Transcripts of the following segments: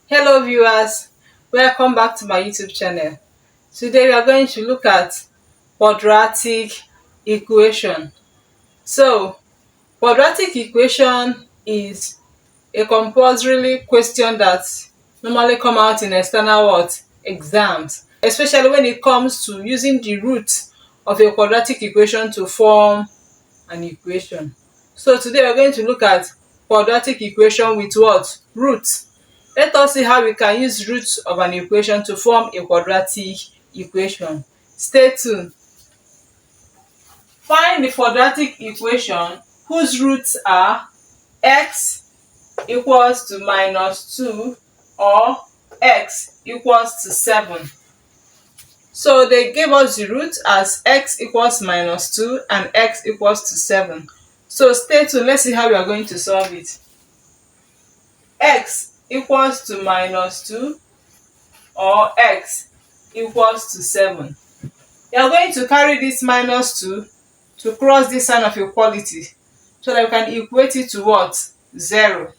Hello viewers, welcome back to my YouTube channel. Today we are going to look at quadratic equation. So, quadratic equation is a compulsory question that normally come out in external exams, especially when it comes to using the root of a quadratic equation to form an equation. So today we are going to look at quadratic equation with what? Root. Let us see how we can use root of an equation to form a quadratic equation. Stay tuned. Find the quadratic equation whose roots are x equals to minus 2 or x equals to 7. So they gave us the root as x equals minus 2 and x equals to 7. So stay tuned, let's see how we are going to solve it. X equals to minus 2 or x equals to 7. You are going to carry this minus 2 to cross this sign of equality so that we can equate it to what? 0.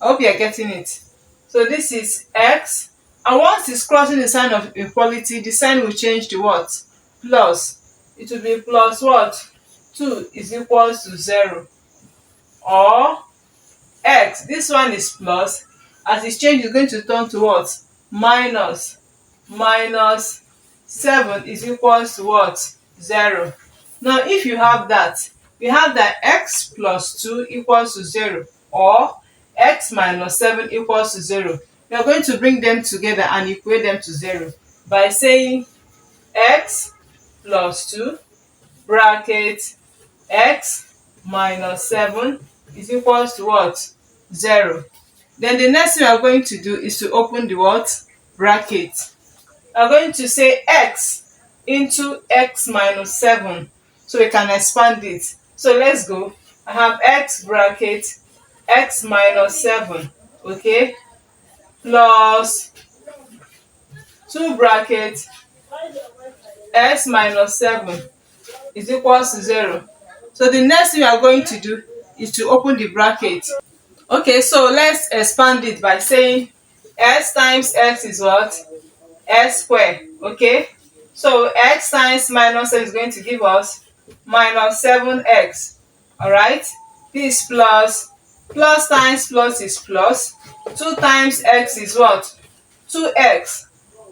I hope you are getting it. So this is x, and once it's crossing the sign of equality, the sign will change to what? Plus. It will be plus what? 2 is equals to 0. Or x, this one is plus, as it's changed it's going to turn to what? Minus. Minus 7 is equals to what? 0. Now if you have that, we have that x plus 2 equals to 0 or x minus 7 equals to 0. We are going to bring them together and equate them to 0 by saying x plus 2 bracket x minus 7 is equals to what? 0. Then the next thing we are going to do is to open the what? Bracket. We are going to say x into x minus 7 so we can expand it. So let's go. I have x bracket x minus 7, okay, plus 2 bracket x minus 7 is equals to 0. So the next thing we are going to do is to open the bracket. Okay, so let's expand it by saying x times x is what? X squared. Okay, so x times minus 7 is going to give us minus 7x. All right, this plus times plus is plus. 2 times x is what? 2x.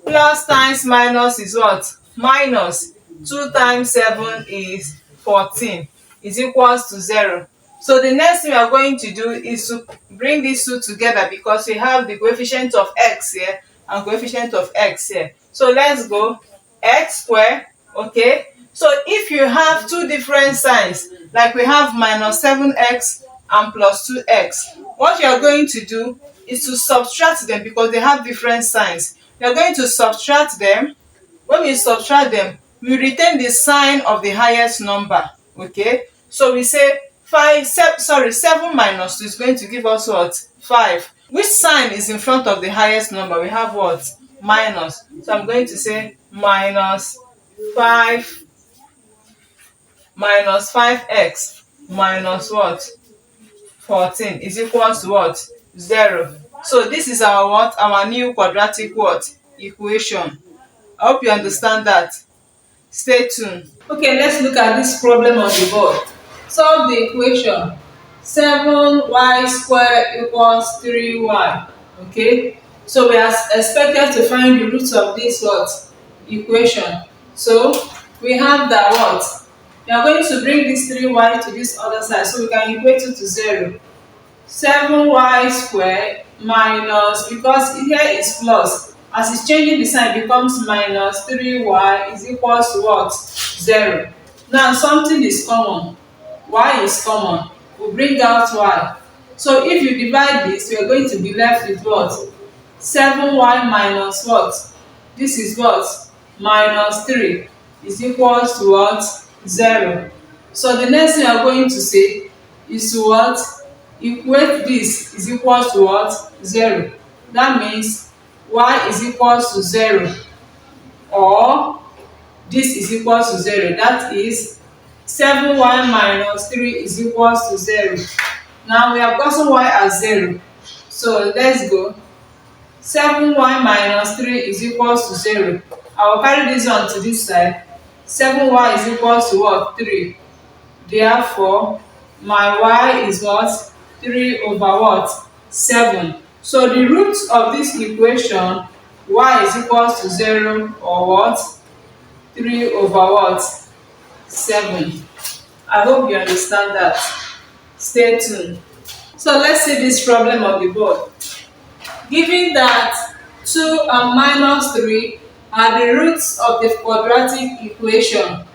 Plus times minus is what? Minus. 2 times 7 is 14 is equals to 0. So the next thing we are going to do is to bring these two together because we have the coefficient of x here and coefficient of x here. So let's go. X squared. Okay, so if you have two different signs, like we have minus 7x and plus 2x, what you are going to do is to subtract them because they have different signs. You are going to subtract them. When we subtract them, we retain the sign of the highest number. Okay, so we say 7 minus 2 is going to give us what? 5. Which sign is in front of the highest number? We have what? Minus. So I'm going to say minus 5 minus 5x minus what? 14 is equals to what? 0. So this is our what? Our new quadratic what? Equation. I hope you understand that. Stay tuned. Okay, let's look at this problem on the board. Solve the equation. 7y squared equals 3y. Okay, so we are expected to find the roots of this what? Equation. So we have that what? We are going to bring this 3y to this other side so we can equate it to 0. 7y squared minus, because here is plus, as it's changing the sign it becomes minus 3y is equals to what? 0. Now something is common. Y is common. We bring out y. So if you divide this, we are going to be left with what? 7y minus what? This is what? Minus 3 is equals to what? 0. So the next thing we are going to say is to what? Equate this is equals to what? 0. That means y is equals to 0 or this is equals to 0. That is 7y minus 3 is equals to 0. Now we have gotten y as 0. So let's go. 7y minus 3 is equals to 0. I will carry this on to this side. 7y is equals to what? 3. Therefore, my y is what? 3 over what? 7. So the root of this equation, y is equals to 0 or what? 3 over what? 7. I hope you understand that. Stay tuned. So let's see this problem on the board. Given that 2 and minus 3 are the roots of the quadratic equation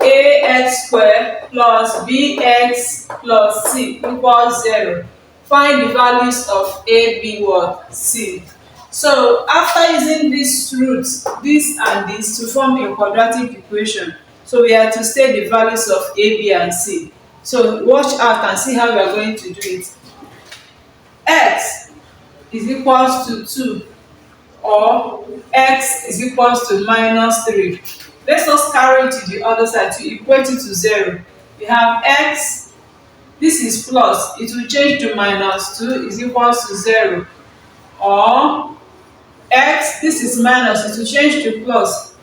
ax squared plus bx plus c equals 0. Find the values of a, b, what? C. So after using these roots, this and this, to form a quadratic equation, so we have to state the values of a, b, and c. So watch out and see how we are going to do it. X is equals to 2 or x is equals to minus 3. Let's just carry it to the other side to equate it to 0. We have x, this is plus, it will change to minus 2 is equals to 0. Or x, this is minus, it will change to plus,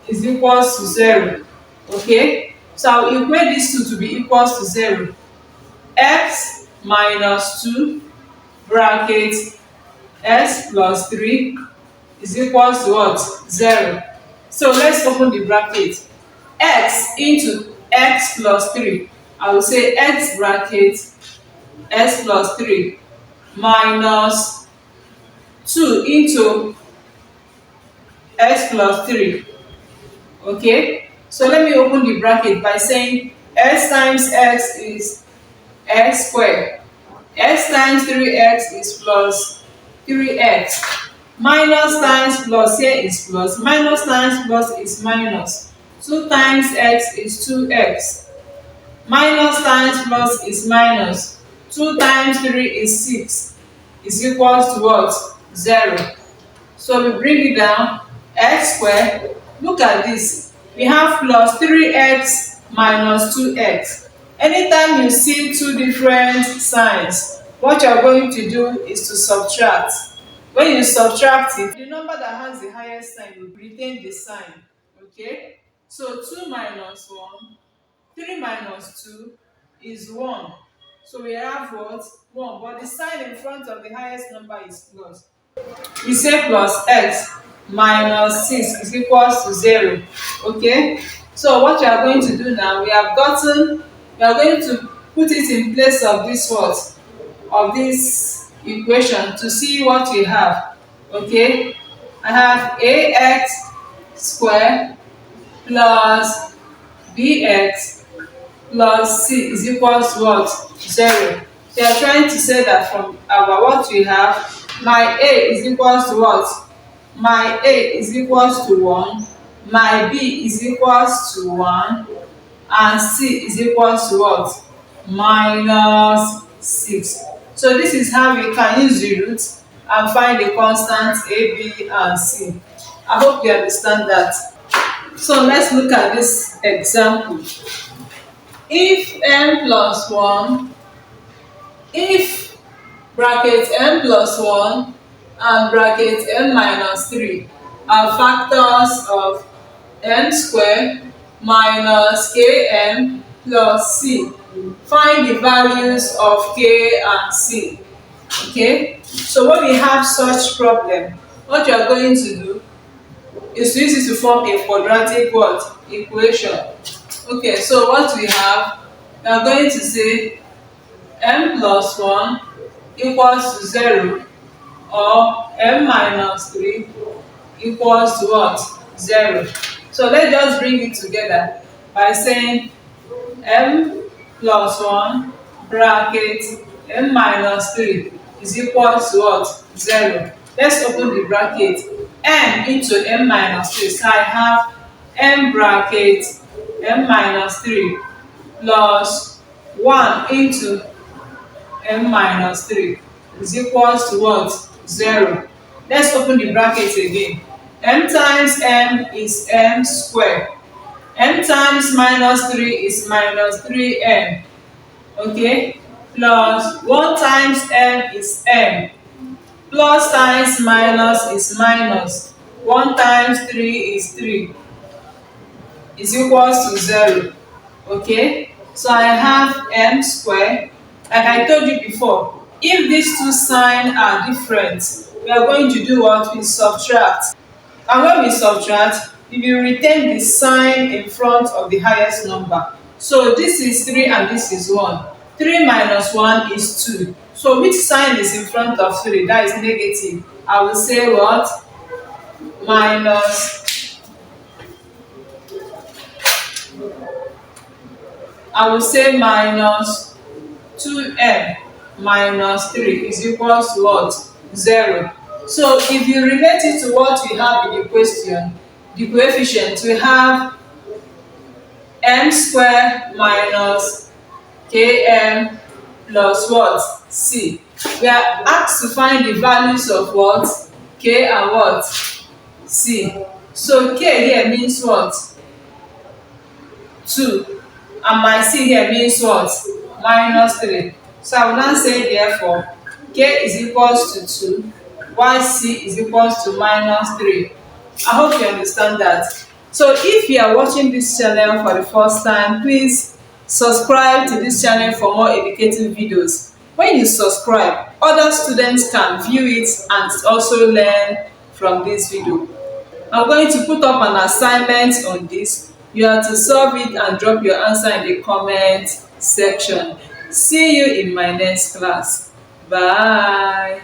is equals to 0. Okay, so I will equate these two to be equals to 0. X minus 2 bracket x plus 3 is equals to what? 0. So let's open the bracket. X into x plus 3. I will say x bracket x plus 3 minus 2 into x plus 3. Okay, so let me open the bracket by saying x times x is x squared. X times 3x is plus 3x. Minus times plus, here is plus. Minus times plus is minus. 2 times x is 2x. Minus times plus is minus. 2 times 3 is 6. Is equals to what? 0. So we bring it down. X squared. Look at this. We have plus 3x minus 2x. Anytime you see two different signs, what you are going to do is to subtract. When you subtract it, the number that has the highest sign will retain the sign. Okay? So 2 minus 1, 3 minus 2 is 1. So we have what? 1. But the sign in front of the highest number is plus. We say plus x minus 6 is equals to 0. Okay? So what we are going to do now, we are going to put it in place of this what? Of this equation to see what we have. Okay, I have ax squared plus bx plus c is equals to what? 0. So you are trying to say that from our what we have, my a is equals to what? My a is equals to 1, my b is equals to 1, and c is equals to what? Minus 6. So this is how we can use the roots and find the constants a, b, and c. I hope you understand that. So let's look at this example. If n plus 1, if bracket n plus 1 and bracket n minus 3 are factors of n squared minus kn plus c, find the values of k and c. Okay, so when we have such problem, what you are going to do is to use it to form a quadratic what? Equation. Okay, so what we have, we are going to say m plus 1 equals to 0 or m minus 3 equals to what? 0. So let's just bring it together by saying m plus 1 bracket m minus 3 is equals to what? 0. Let's open the bracket. M into m minus 3. So I have m bracket m minus 3 plus 1 into m minus 3 is equals to what? 0. Let's open the bracket again. M times m is m squared. M times minus 3 is minus 3m. Okay? Plus 1 times m is m. Plus times minus is minus. 1 times 3 is 3 is equals to 0. Okay, so I have m square. Like I told you before, if these two signs are different, we are going to do what? We subtract. And when we subtract, we will retain the sign in front of the highest number. So this is 3 and this is 1. 3 minus 1 is 2. So which sign is in front of 3? That is negative. I will say what? Minus. I will say minus 2m minus 3 is equals to what? 0. So if you relate it to what we have in the question, the coefficient, we have m square minus km plus what? C. We are asked to find the values of what? K and what? C. So K here means what? 2. And my C here means what? Minus 3. So I will now say therefore K is equals to 2 while C is equals to minus 3. I hope you understand that. So if you are watching this channel for the first time, please subscribe to this channel for more educative videos. When you subscribe, other students can view it and also learn from this video. I'm going to put up an assignment on this. You have to solve it and drop your answer in the comment section. See you in my next class. Bye.